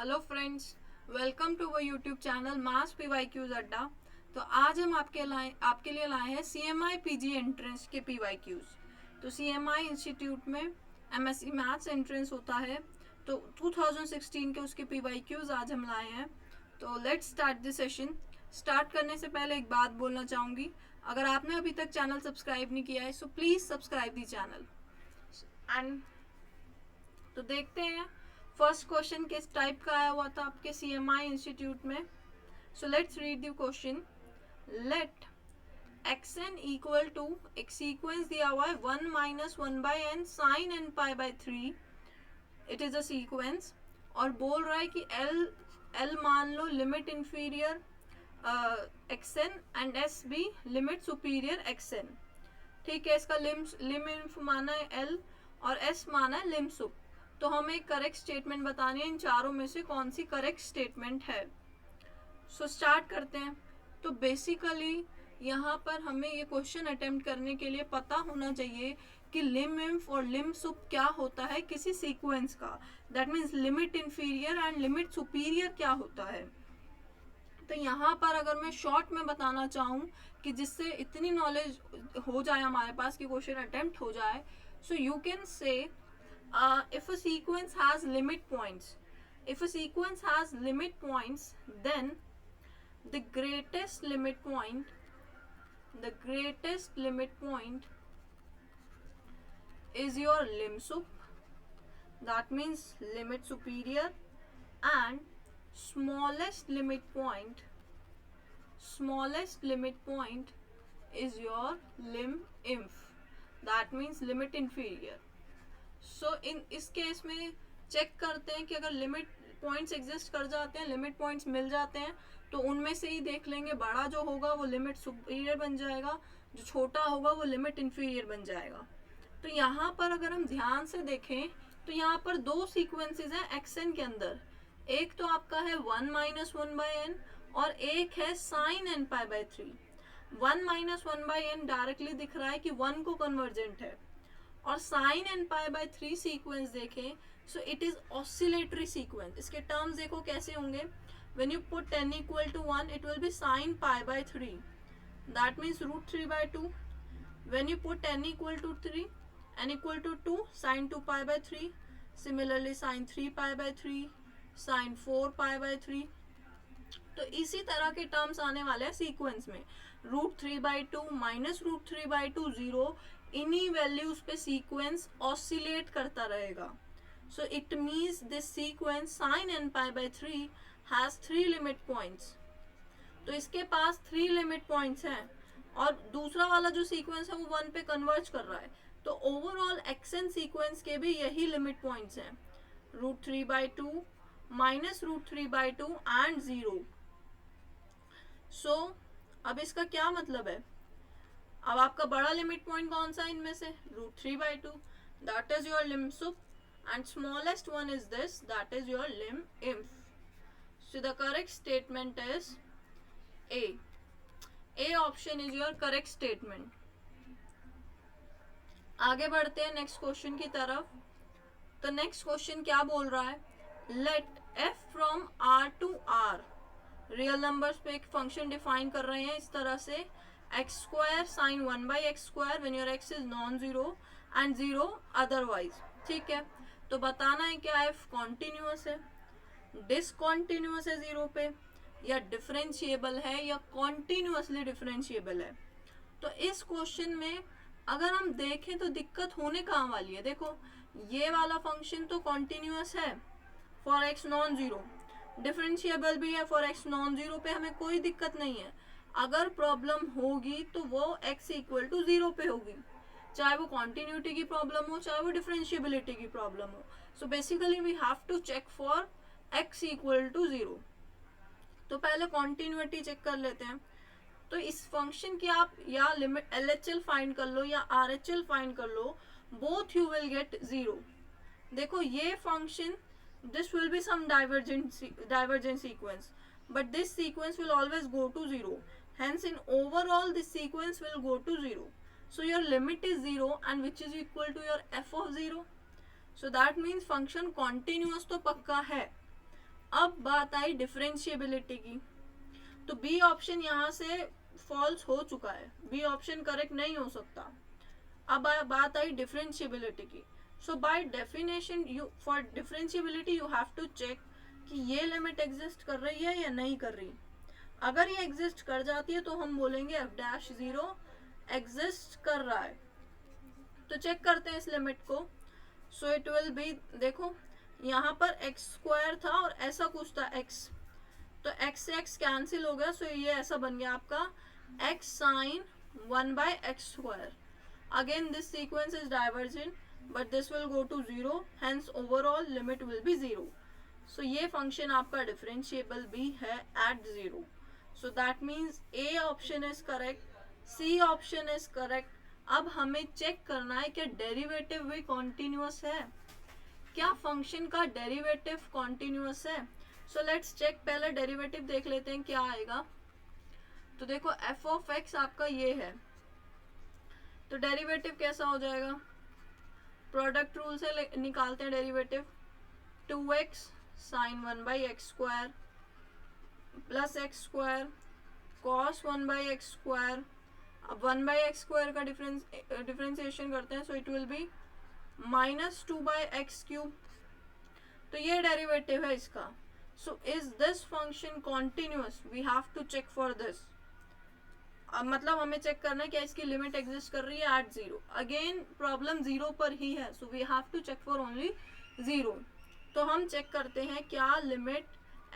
Hello friends, welcome to our YouTube channel maths PYQs Adda. तो आज हम आपके लिए लाए हैं सीएमआई पीजी एंट्रेंस के पीवाईक्यूज। तो सीएमआई इंस्टीट्यूट में एमएससी मैथ्स एंट्रेंस होता है, तो 2016 के उसके पीवाईक्यूज आज हम लाए हैं। तो let's start this session. Start करने से पहले एक बात बोलना चाहूँगी, अगर आपने अभी तक चैनल सब्सक्राइब नहीं किया है so please subscribe the channel. And तो देखते हैं फर्स्ट क्वेश्चन किस टाइप का आया हुआ था आपके सीएमआई इंस्टीट्यूट में। So let's read the question. Let xn equal to एक सीक्वेंस दिया हुआ है 1 minus 1/n sine n pi by 3। It is a sequence और बोल रहा है कि l मान लो limit inferior xn and s भी लिमिट सुपीरियर xn। ठीक है, इसका लिम इंफ माना है l और s माना है लिम सुप। तो हमें करेक्ट स्टेटमेंट बतानी है, इन चारों में से कौन सी करेक्ट स्टेटमेंट है। सो स्टार्ट करते हैं। तो बेसिकली यहाँ पर हमें ये क्वेश्चन अटेम्प्ट करने के लिए पता होना चाहिए कि लिम इंफ और लिम सुप क्या होता है किसी सीक्वेंस का। That means limit inferior and limit superior क्या होता है। तो यहाँ पर अगर मैं शॉर्ट में बताना चाहूँ कि जिससे इतनी नॉलेज हो जाए हमारे पास कि क्वेश्चन अटेम्प्ट हो जाए, so you can say if a sequence has limit points, if a sequence has limit points, then the greatest limit point is your lim sup, that means limit superior, and smallest limit point is your lim inf, that means limit inferior. सो इस case में check करते हैं कि अगर limit points exist कर जाते हैं, limit points मिल जाते हैं, तो उनमें से ही देख लेंगे। बड़ा जो होगा वो लिमिट सुपीरियर बन जाएगा, जो छोटा होगा वो लिमिट इंफीरियर बन जाएगा। तो यहाँ पर अगर हम ध्यान से देखें तो यहाँ पर दो सीक्वेंसेस हैं एक्सएन के अंदर। एक तो आपका है 1 माइनस 1/n और एक है sine n pi by 3। 1 minus 1/n directly दिख रहा है कि 1 को कन्वर्जेंट है, और sine n pi by 3 sequence देखें so it is oscillatory sequence. इसके टर्म्स देखो कैसे होंगे। When you put n equal to 1 it will be sine pi by 3, that means root 3/2। When you put n equal to 3 n equal to 2 sine 2 pi by 3, similarly sine 3 pi by 3, sine 4 pi by 3। तो इसी तरह के terms आने वाले हैं sequence में। Root 3/2 minus root 3/2 0, इन्हीं values पे सीक्वेंस ऑसिलेट करता रहेगा। So it means this sequence sine n pi by 3 has 3 limit points. तो इसके पास 3 लिमिट पॉइंट्स हैं और दूसरा वाला जो सीक्वेंस है वो 1 पे कन्वर्ज कर रहा है। तो ओवरऑल एक्सएन सीक्वेंस के भी यही लिमिट पॉइंट्स हैं, रूट 3/2 माइनस रूट 3/2 एंड 0। सो अब इसका क्या मतलब है, अब आपका बड़ा लिमिट पॉइंट कौन सा है इनमें से, root 3/2, that is your lim sup, and smallest one is this, that is your lim inf. So the correct statement is A option is your correct statement. आगे बढ़ते हैं नेक्स्ट क्वेश्चन की तरफ। तो नेक्स्ट क्वेश्चन क्या बोल रहा है, let f from r to r, real numbers पे एक फंक्शन डिफाइन कर रहे हैं इस तरह से, x square sine 1/x² when your x is non zero and 0 otherwise. ठीक है, तो बताना है क्या f कॉन्टिन्यूअस है, डिसकॉन्टिन्यूअस है 0 पे, या डिफरेंशिएबल है, या कॉन्टिन्यूअसली डिफरेंशिएबल है। तो इस क्वेश्चन में अगर हम देखें तो दिक्कत होने कहाँ वाली है। देखो ये वाला फंक्शन तो कॉन्टिन्यूअस है for x non zero, differentiable भी है फॉर x नॉन जीरो, पे हमें कोई दिक्कत नहीं है। अगर प्रॉब्लम होगी तो वो x इक्वल टू 0 पे होगी, चाहे वो कॉन्टिन्यूटी की प्रॉब्लम हो चाहे वो डिफरेंशिएबिलिटी की प्रॉब्लम हो। So basically we have to check for x equal to 0। तो पहले कॉन्टिन्यूटी चेक कर लेते हैं। तो इस फंक्शन की आप या लिमिट LHL फाइंड कर लो या RHL फाइंड कर लो, बोथ यू विल गेट 0। देखो ये function, this will be some divergent sequence, but this sequence will always go to 0, hence in overall this sequence will go to 0. So your limit is 0 and which is equal to your f of 0. So that means function continuous तो पक्का है। अब बात आई differentiability की, तो B option यहाँ से फॉल्स हो चुका है, बी ऑप्शन करेक्ट नहीं हो सकता। अब बात आई डिफरेंशिएबिलिटी की। So by definition you for differentiability you have to check कि ये लिमिट एग्जिस्ट कर रही है या नहीं कर रही। अगर ये एग्जिस्ट कर जाती है तो हम बोलेंगे एफ डैश जीरो एग्जिस्ट कर रहा है। तो चेक करते हैं इस लिमिट को। सो इट विल बी, देखो यहाँ पर एक्स स्क्वायर था और ऐसा कुछ था एक्स, तो एक्स से एक्स कैंसिल हो गया, सो ये ऐसा बन गया आपका x sine 1/x square. Again this sequence is divergent but this will go to zero, hence overall limit will be zero. So ये फंक्शन आपका डिफरेंशिएबल भी है at zero. So that means A option is correct, C option is correct. अब हमें check करना है कि derivative भी कॉन्टिन्यूअस है, क्या फंक्शन का डेरिवेटिव कॉन्टिन्यूअस है। सो लेट्स चेक, पहले डेरिवेटिव देख लेते हैं क्या आएगा। तो देखो एफ ऑफ एक्स आपका ये है, तो डेरिवेटिव कैसा हो जाएगा, प्रोडक्ट रूल से निकालते हैं derivative. 2x sine 1/x square plus x square cos 1/x square. अब 1/x स्क्वायर का डिफरेंशिएशन करते हैं, so it will be minus 2/x cube. तो ये डेरिवेटिव है इसका। So is this function continuous, we have to check for this. अब मतलब हमें चेक करना है कि इसकी लिमिट एग्जिस्ट कर रही है at zero. Again problem zero पर ही है, so we have to check for only zero. तो हम चेक करते हैं क्या limit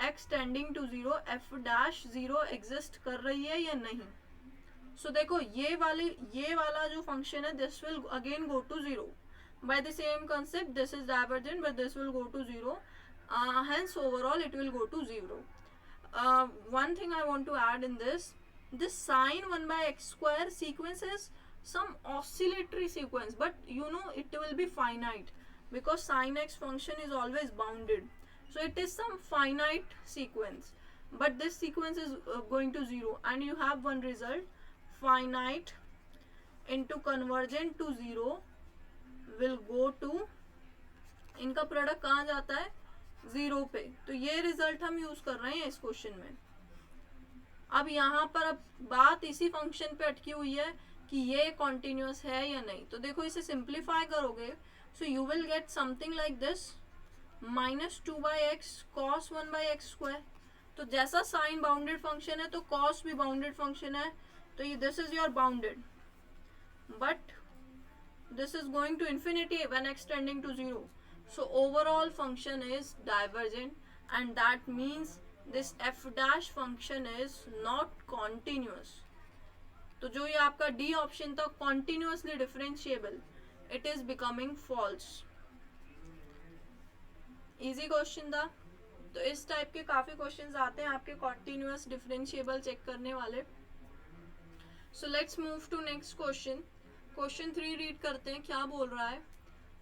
x tending to zero f dash zero exist कर रही है या नहीं। सो देखो ये वाला जो फंक्शन है this will again go to zero by the same concept, this is divergent but this will go to zero, hence overall it will go to zero. One thing I want to add in this sine 1/x square sequence is some oscillatory sequence, but you know it will be finite because sin x function is always bounded, so it is some finite sequence, but this sequence is going to zero and you have one result, finite into convergent to zero will go to, इनका product कहाँ जाता है, zero पे। तो ये result हम use कर रहे हैं इस क्वेश्चन में। अब यहाँ पर अब बात इसी फंक्शन पे अटकी हुई है कि ये कॉन्टिन्यूअस है या नहीं। तो देखो इसे सिंप्लीफाई करोगे, so you will get something like this, minus 2/x cos 1/x square. तो जैसा साइन बाउंडेड फंक्शन है तो कॉस भी बाउंडेड फंक्शन है, तो ये this is your bounded, but this is going to infinity when x tending to zero. So overall function is divergent and that means this f dash function is not continuous. तो जो ये आपका D option था continuously differentiable, it is becoming false. Easy question था। तो इस type के काफी क्वेश्चंस आते हैं आपके continuous differentiable चेक करने वाले। So let's move to next question. Question 3 read करते हैं, क्या बोल रहा है।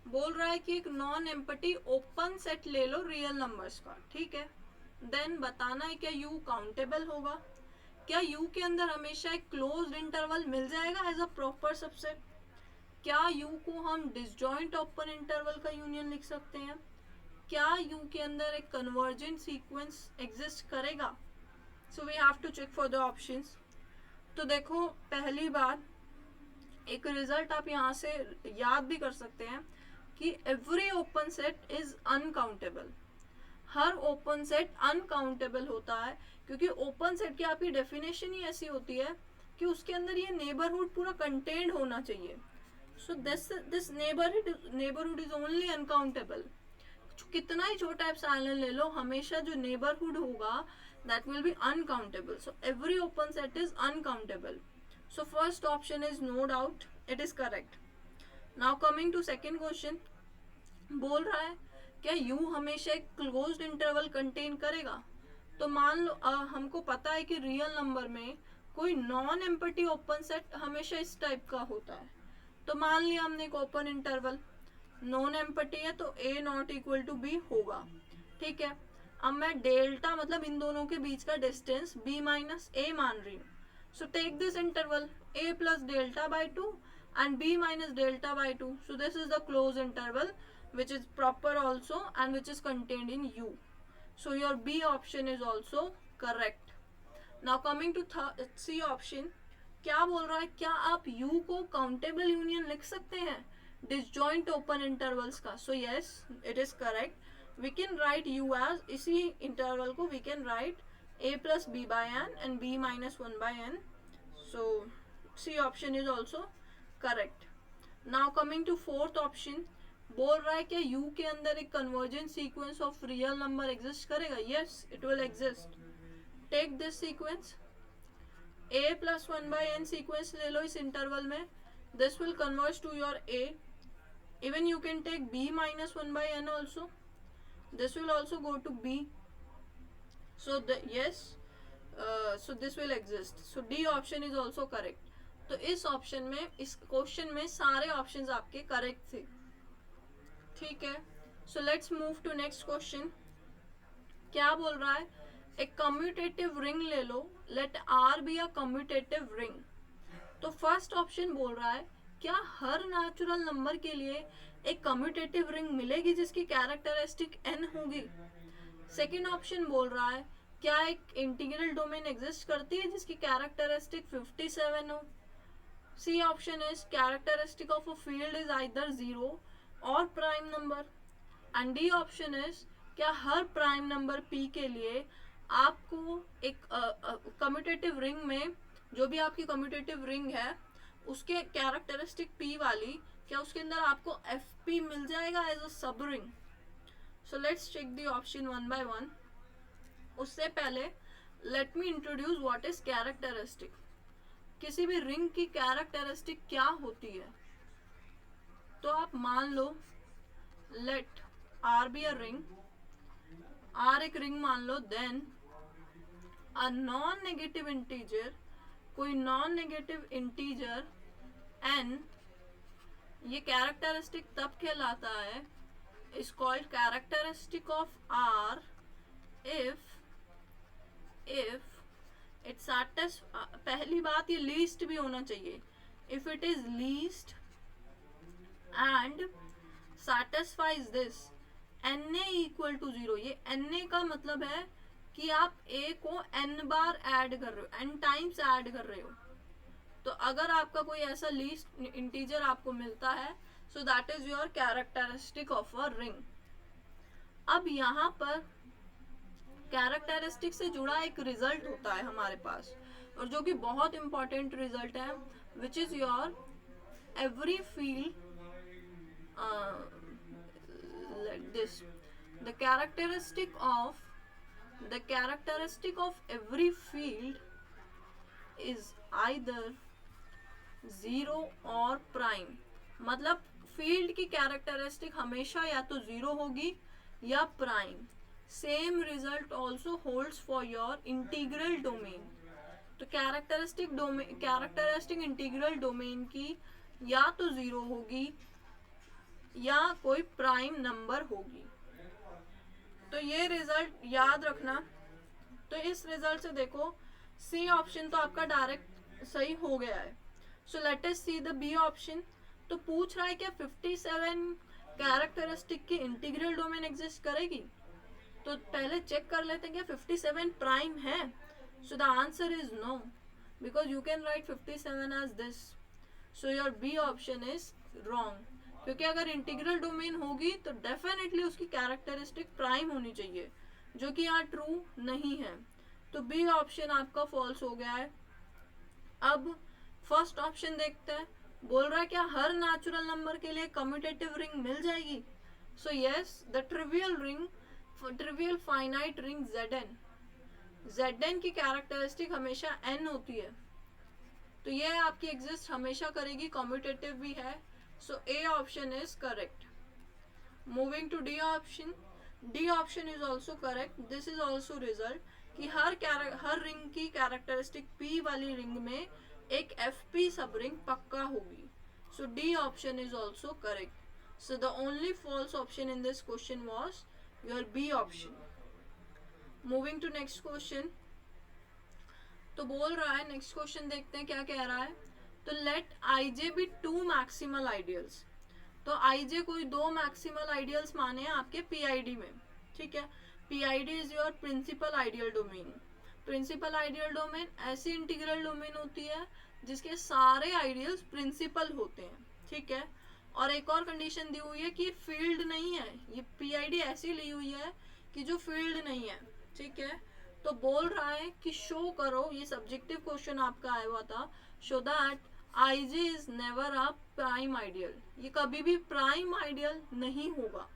बोल रहा है कि एक नॉन एम्पटी ओपन सेट ले लो रियल नंबर्स का, ठीक है। देन बताना है क्या यू काउंटेबल होगा, क्या यू के अंदर हमेशा एक क्लोज्ड इंटरवल मिल जाएगा एज अ प्रॉपर सबसेट, क्या यू को हम डिसजॉइंट ओपन इंटरवल का यूनियन लिख सकते हैं, क्या यू के अंदर एक कन्वर्जेंट सीक्वेंस एग्जिस्ट करेगा। So we have to check for the options. तो देखो पहली बात, एक रिजल्ट आप यहाँ से याद भी कर सकते हैं कि every open set is uncountable. Her open set uncountable होता है क्योंकि ओपन सेट की आपकी डेफिनेशन ही ऐसी होती है कि उसके अंदर ये नेबरहुड पूरा कंटेंड होना चाहिए। So this neighbourhood is only uncountable. कितना ही छोटा एप्सिलॉन ले लो, हमेशा जो नेबरहुड होगा that will be uncountable. So every open set is uncountable. So first option is no doubt it is correct. Now coming to second question, बोल रहा है क्या U हमेशा एक क्लोज्ड इंटरवल कंटेन करेगा। तो मान लो हमको पता है कि रियल नंबर में कोई नॉन एम्पटी ओपन सेट हमेशा इस टाइप का होता है। तो मान लिया हमने एक ओपन इंटरवल नॉन एम्पटी है तो A not equal to B होगा, ठीक है। अब मैं डेल्टा मतलब इन दोनों के बीच का डिस्टेंस B माइनस A मान रही हूँ। So take this interval a plus delta by 2 and b minus delta by 2. So this is the closed interval which is proper also and which is contained in U. So your B option is also correct. Now coming to C option, क्या बोल रहा है, क्या आप U को countable union लिख सकते हैं डिसजॉइंट ओपन इंटरवल्स का? So yes, it is correct. We can write U as, इसी इंटरवल को we can write A plus B by n and B minus 1 by n. So C option is also correct. Now coming to fourth option, बोल रहा है क्या U के अंदर एक convergent sequence of real number exist करेगा? Yes, it will exist. Take this sequence, A plus 1 by n sequence ले लो इस इंटरवल में. This will converge to your A. Even you can take B minus 1 by n also. This will also go to B. So yes, so this will exist. So D option is also correct. तो इस option में, इस question में सारे options आपके correct थे. ठीक है. So let's move to next question. क्या बोल रहा है, एक कम्यूटेटिव रिंग ले लो, let R be a commutative ring. तो फर्स्ट ऑप्शन बोल रहा है क्या हर नेचुरल नंबर के लिए एक कम्यूटेटिव रिंग मिलेगी जिसकी कैरेक्टरिस्टिक n होगी. सेकेंड ऑप्शन बोल रहा है क्या एक इंटीग्रल डोमेन एग्जिस्ट करती है जिसकी कैरेक्टरिस्टिक 57 हो. C option is characteristic of a field is either 0 और prime number. And D option is क्या हर प्राइम नंबर p के लिए आपको एक कम्यूटेटिव रिंग में, जो भी आपकी कम्यूटेटिव रिंग है उसके कैरेक्टरिस्टिक p वाली, क्या उसके अंदर आपको fp मिल जाएगा as a subring. So let's check the option one by one. उससे पहले let me introduce what is characteristic. किसी भी रिंग की कैरेक्टरिस्टिक क्या होती है? तो आप मान लो let R be a ring, R एक रिंग मान लो, then a non negative integer, कोई नॉन नेगेटिव इंटीजर n, ये कैरेक्टरिस्टिक तब कहलाता है, is called characteristic of R if it satisfies, पहली बात ये लीस्ट भी होना चाहिए, if it is least and satisfies this na equal to 0. ये na का मतलब है कि आप a को n बार ऐड कर रहे हो, n टाइम्स ऐड कर रहे हो. तो अगर आपका कोई ऐसा लीस्ट इंटीजर आपको मिलता है, so that is your characteristic of a ring. अब यहाँ पर कैरेक्टरिस्टिक से जुड़ा एक रिजल्ट होता है हमारे पास, और जो कि बहुत इंपॉर्टेंट रिजल्ट है, which is your every field like this. The characteristic of every field is either 0 और प्राइम. मतलब फील्ड की कैरेक्टरिस्टिक हमेशा या तो 0 होगी या prime. Same result also holds for your integral domain. तो कैरेक्टरिस्टिक इंटीग्रल डोमेन की या तो 0 होगी या कोई प्राइम नंबर होगी. तो ये रिजल्ट याद रखना. तो इस रिजल्ट से देखो सी ऑप्शन तो आपका डायरेक्ट सही हो गया है. So let us see the B option. तो पूछ रहा है क्या 57 कैरेक्टरिस्टिक की इंटीग्रल डोमेन एग्जिस्ट करेगी? तो पहले चेक कर लेते हैं क्या 57 प्राइम है. So the answer is no, because you can write 57 as this. So your B option is wrong, क्योंकि अगर इंटीग्रल डोमेन होगी तो डेफिनेटली उसकी कैरेक्टरिस्टिक प्राइम होनी चाहिए, जो कि यहाँ ट्रू नहीं है. तो बी ऑप्शन आपका फॉल्स हो गया है. अब फर्स्ट ऑप्शन देखते हैं. बोल रहा है क्या हर नेचुरल नंबर के लिए कम्यूटेटिव रिंग मिल जाएगी? So yes, the trivial finite ring Zn की कैरेक्टरिस्टिक हमेशा n होती है, तो ये आपकी एग्जिस्ट हमेशा करेगी, कम्यूटेटिव भी है. So A option is correct. Moving to D option. D option is also correct. This is also result कि हर रिंग की कैरेक्टरिस्टिक P वाली रिंग में एक FP सब रिंग पक्का होगी. So D option is also correct. So the only false option in this question was your B option. Moving to next question. तो बोल रहा है, नेक्स्ट क्वेश्चन देखते हैं क्या कह रहा है. तो let IJ be 2 maximal ideals. तो IJ कोई 2 मैक्सिमल आइडियल्स माने हैं आपके PID में. ठीक है. PID is your principal ideal domain. Principal ideal domain ऐसी इंटीग्रल डोमेन होती है जिसके सारे आइडियल्स प्रिंसिपल होते हैं. ठीक है. और एक और कंडीशन दी हुई है कि फील्ड नहीं है. ये PID ऐसी ली हुई है कि जो फील्ड नहीं है. ठीक है. तो बोल रहा है कि शो करो, ये सब्जेक्टिव क्वेश्चन आपका आया हुआ था, show that IG is never a prime ideal. ये कभी भी प्राइम आइडियल नहीं होगा.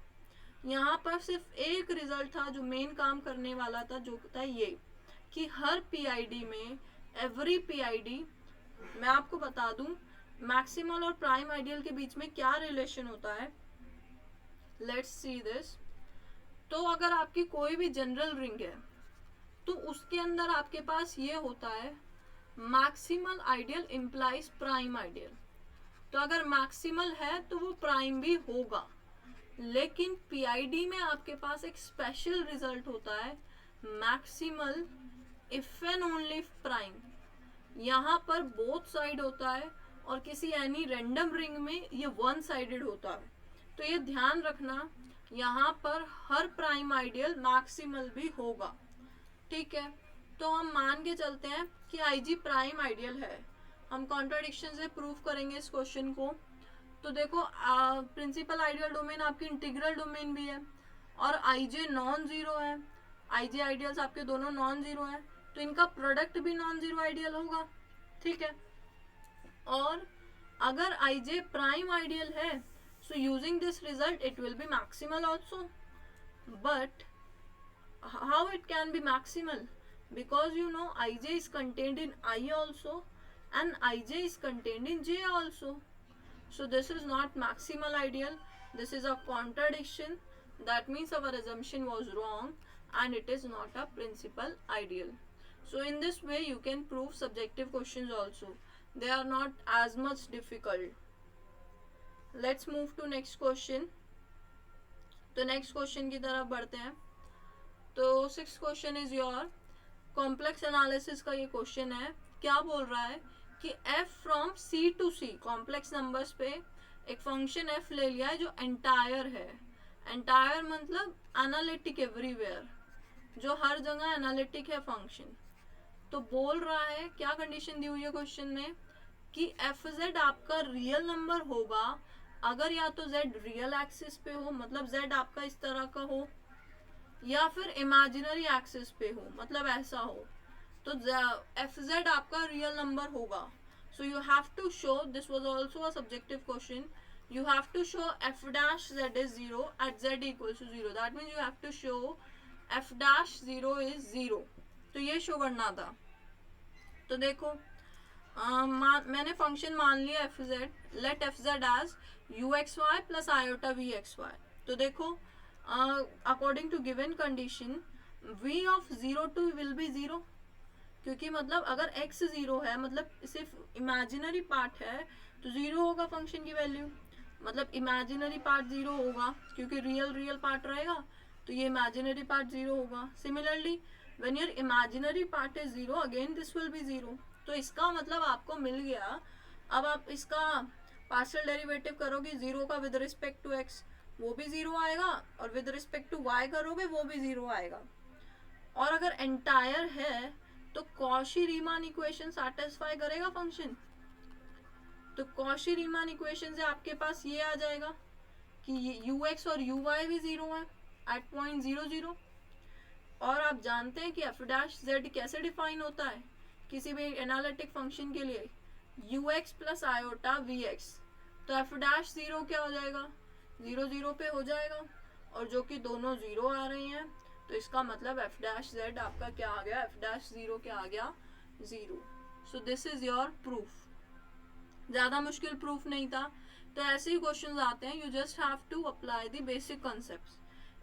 यहाँ पर सिर्फ एक रिजल्ट था जो मेन काम करने वाला था, जो था ये कि हर PID में, एवरी PID, मैं आपको बता दूं मैक्सिमल और प्राइम आइडियल के बीच में क्या रिलेशन होता है. Let's see this. तो अगर आपकी कोई भी जनरल रिंग है तो उसके अंदर आपके पास ये होता है maximal ideal implies prime ideal. तो अगर मैक्सिमल है तो वो प्राइम भी होगा. लेकिन PID में आपके पास एक स्पेशल रिजल्ट होता है maximal if and only prime. यहाँ पर बोथ साइड होता है और किसी एनी रैंडम रिंग में ये वन साइडेड होता है. तो ये ध्यान रखना, यहाँ पर हर प्राइम आइडियल मैक्सिमल भी होगा. ठीक है. तो हम मान के चलते हैं कि IG प्राइम आइडियल है. हम कॉन्ट्राडिक्शन से प्रूव करेंगे इस क्वेश्चन को. तो देखो प्रिंसिपल आइडियल डोमेन आपकी इंटीग्रल डोमेन भी है और IJ नॉन जीरो है. IG आइडियल्स आपके दोनों नॉन जीरो है, तो इनका प्रोडक्ट भी नॉन जीरो आइडियल होगा. ठीक है. और अगर IJ प्राइम आइडियल है, so using this result it will B maximal also. But how it can be maximal? Because you know IJ is contained in I also and IJ is contained in J also. So this is not maximal ideal. This is a contradiction. That means our assumption was wrong and it is not a principal ideal. So in this way you can prove subjective questions also. They are not as much difficult. Let's move to next question. तो next question की तरफ बढ़ते हैं. तो 6th question is your complex analysis का ये question है. क्या बोल रहा है कि f from C to C complex numbers पे एक फंक्शन f ले लिया है जो एंटायर है. एंटायर मतलब एनालिटिक एवरीवेयर, जो हर जगह एनालिटिक है फंक्शन. तो बोल रहा है, क्या कंडीशन दी हुई है क्वेश्चन में, कि fz आपका रियल नंबर होगा अगर या तो z रियल एक्सिस पे हो, मतलब z आपका इस तरह का हो, या फिर इमेजिनरी एक्सिस पे हो, मतलब ऐसा हो. तो fz आपका रियल नंबर होगा. So you have to show, this was also a subjective question, you have to show f dash z is 0 at z equals to 0. that means you have to show f dash 0 is 0. तो ये show करना था. तो देखो मैंने function मान लिया fz, let fz as uxy plus iota vxy. तो देखो according to given condition v of 0 too will be 0, क्योंकि मतलब अगर x 0 है, मतलब सिर्फ इमेजिनरी पार्ट है, तो 0 होगा फंक्शन की वैल्यू. मतलब इमेजिनरी पार्ट 0 होगा क्योंकि रियल पार्ट रहेगा, तो ये इमेजिनरी पार्ट 0 होगा. Similarly when your imaginary part is 0, again this will be 0. तो इसका मतलब आपको मिल गया. अब आप इसका पार्शियल डेरिवेटिव करोगे 0 का विद रिस्पेक्ट टू x, वो भी 0 आएगा, और विद रिस्पेक्ट टू y करोगे वो भी 0 आएगा. और अगर एंटायर है तो कॉशी रीमान इक्वेशन सैटिस्फाई करेगा फंक्शन. तो कॉशी रीमान इक्वेशन से आपके पास ये आ जाएगा कि ux और uy भी 0 है एट पॉइंट 0 0. और आप जानते हैं कि f डैश z कैसे डिफाइन होता है किसी भी एनालिटिक फंक्शन के लिए, ux प्लस आयोटा vx. तो f डैश 0 क्या हो जाएगा, 0 0 पे हो जाएगा, और जो कि दोनों 0 आ रही हैं, तो इसका मतलब f डैश z आपका क्या आ गया, f डैश 0 क्या आ गया, 0. So this is your proof. ज़्यादा मुश्किल प्रूफ नहीं था. तो ऐसे ही क्वेश्चन आते हैं. You just have to apply the basic concepts.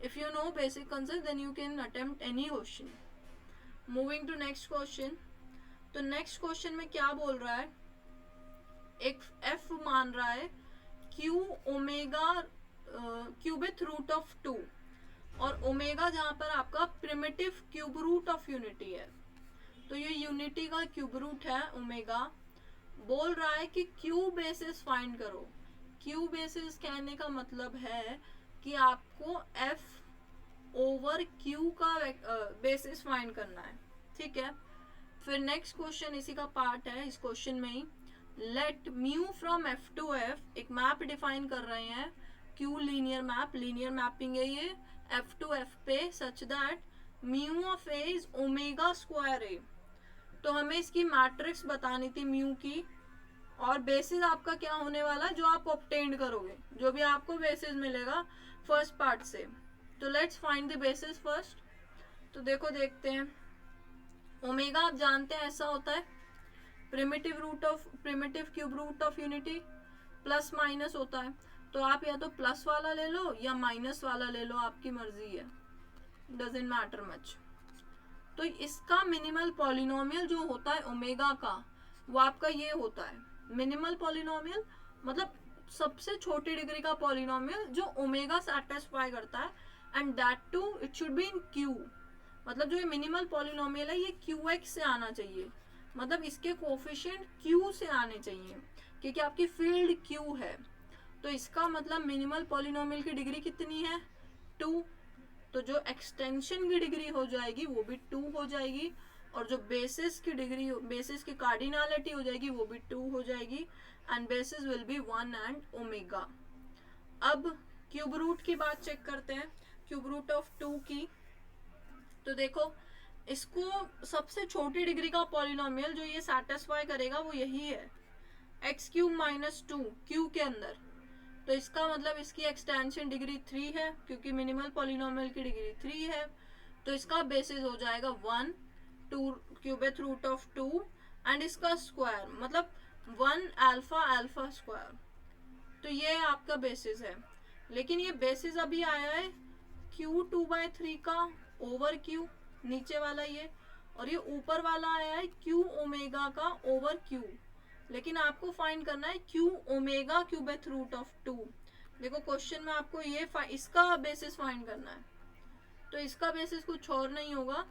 If you know basic concept then you can attempt any question. Moving to next question. तो नेक्स्ट क्वेश्चन में क्या बोल रहा है, एक f मान रहा है q omega cubic root of 2, और ओमेगा जहाँ पर आपका primitive cube root of unity है. तो ये यूनिटी का क्यूब रूट है ओमेगा. बोल रहा है कि क्यू बेसिस फाइंड करो. क्यू बेसिस कहने का मतलब है कि आपको एफ ओवर क्यू का बेसिस फाइंड करना है, ठीक है। फिर नेक्स्ट क्वेश्चन इसी का पार्ट है, इस क्वेश्चन में ही let mu from F to F, एक मैप डिफाइन कर रहे हैं, Q linear map, linear mapping है ये एफ टू एफ पे, such that mu of A is omega square A. तो हमें इसकी मैट्रिक्स बतानी थी म्यू की, और बेसिस आपका क्या होने वाला, जो आप ऑब्टेन्ड करोगे, जो भी आपको बेसिस मिलेगा फर्स्ट पार्ट से। तो let's find the basis first. तो देखो देखते हैं, ओमेगा आप जानते हैं ऐसा होता है primitive cube root of unity, plus minus होता है। तो आप या तो प्लस वाला ले लो या माइनस वाला ले लो, आपकी मर्जी है, डजंट मैटर मच। तो इसका मिनिमल पॉलिनोमियल जो होता है ओमेगा का, वो आपका ये होता है मिनिमल पॉलिनोमियल, मतलब सबसे छोटी डिग्री का पॉलिनोमियल जो ओमेगा सैटिस्फाई करता है, and that too it should be in Q. मतलब जो ये मिनिमल पॉलिनोमियल है ये क्यू एक्स से आना चाहिए, मतलब इसके कोफिशिएंट क्यू से आने चाहिए, क्योंकि आपकी फील्ड क्यू है। तो इसका मतलब मिनिमल पॉलिनोमियल की डिग्री कितनी है, 2। तो जो एक्सटेंशन की डिग्री हो जाएगी वो भी 2 हो जाएगी, और जो बेसिस की डिग्री, बेसिस की कार्डिनलिटी हो जाएगी वो भी 2 हो जाएगी, and bases will be 1 and omega. अब क्यूब रूट की बात चेक करते हैं, क्यूब रूट ऑफ 2 की। तो देखो इसको सबसे छोटी डिग्री का पॉलिनोमियल जो ये सैटिस्फाई करेगा वो यही है, एक्स क्यूब माइनस 2 क्यू के अंदर। तो इसका मतलब इसकी एक्सटेंशन डिग्री 3 है, क्योंकि मिनिमल पॉलिनोमियल की डिग्री 3 है। तो इसका बेसिस हो जाएगा 1, 2 क्यूबेथ रूट ऑफ 2 एंड इसका स्क्वायर, मतलब 1 अल्फा अल्फा स्क्वायर। तो ये आपका बेसिस है, लेकिन ये बेसिस अभी आया है Q2/3 का ओवर Q, नीचे वाला ये, और ये ऊपर वाला आया है Q ओमेगा का ओवर Q। लेकिन आपको फाइंड करना है Q ओमेगा क्यूबेथ रूट ऑफ 2। देखो क्वेश्चन में आपको ये इसका बेसिस फाइंड करना है, तो इसका बेसिस कुछ और नहीं होगा,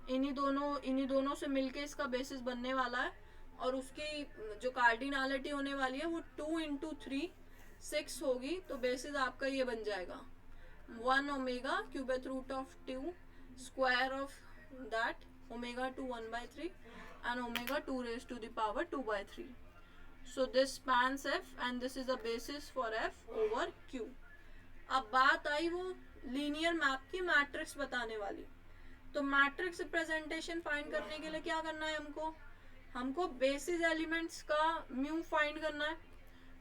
इन्हीं दोनों से मिलके इसका बेसिस बनने वाला है, और उसकी जो कार्डिनलिटी होने वाली है वो 2 × 3 6 होगी। तो बेसिस आपका ये बन जाएगा 1 ओमेगा क्यूबेथ root of 2 square of that omega 2 1/3 and omega 2 raised to the power 2/3. So this spans f and this is the basis for f over q. अब बात आई वो लीनियर मैप की मैट्रिक्स बताने वाली। तो मैट्रिक्स रिप्रेजेंटेशन फाइंड करने के लिए क्या करना है, हमको बेसिस एलिमेंट्स का म्यू फाइंड करना है।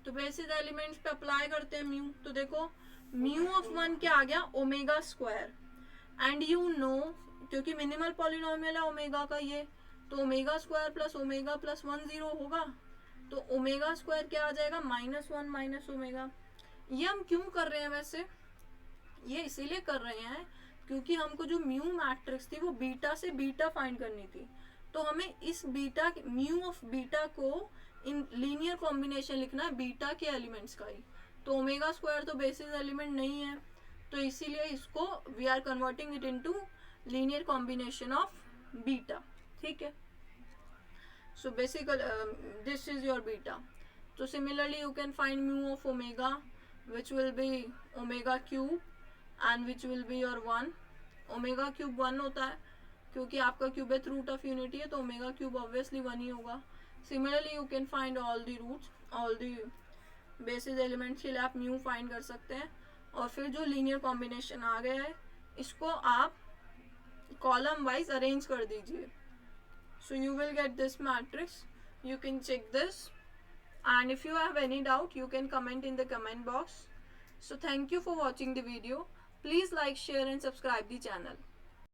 तो बेसिस एलिमेंट्स पे अप्लाई करते हैं म्यू। तो देखो म्यू ऑफ 1 क्या आ गया, omega square, and you know क्योंकि मिनिमल पॉलिनोमियल है ओमेगा का ये, तो omega square plus omega plus 1 0 होगा। तो ओमेगा स्क्वायर क्या आ जाएगा, -1 माइनस ओमेगा। ये हम क्यों कर रहे हैं, वैसे ये इसीलिए कर रहे हैं क्योंकि हमको जो म्यू मैट्रिक्स थी वो बीटा से बीटा फाइंड करनी थी। तो हमें इस बीटा म्यू ऑफ बीटा को इन लीनियर कॉम्बिनेशन लिखना है बीटा के एलिमेंट्स का ही। तो ओमेगा स्क्वायर तो बेसिस एलिमेंट नहीं है, तो इसीलिए इसको we are converting it into linear combination of beta, ठीक है। So basically this is your beta. So similarly you can find mu of omega, which will be omega cube and which will be your 1. Omega cube 1 होता है क्योंकि आपका क्यूबेथ root of unity है, तो omega cube obviously 1 ही होगा। Similarly you can find all the roots, all the basis elements के लिए आप mu फाइंड कर सकते हैं। और फिर जो लीनियर कॉम्बिनेशन आ गया है इसको आप कॉलम वाइज अरेंज कर दीजिए। So you will get this matrix, you can check this, and if you have any doubt you can comment in the comment box. So thank you for watching the video. Please like, share and subscribe the channel.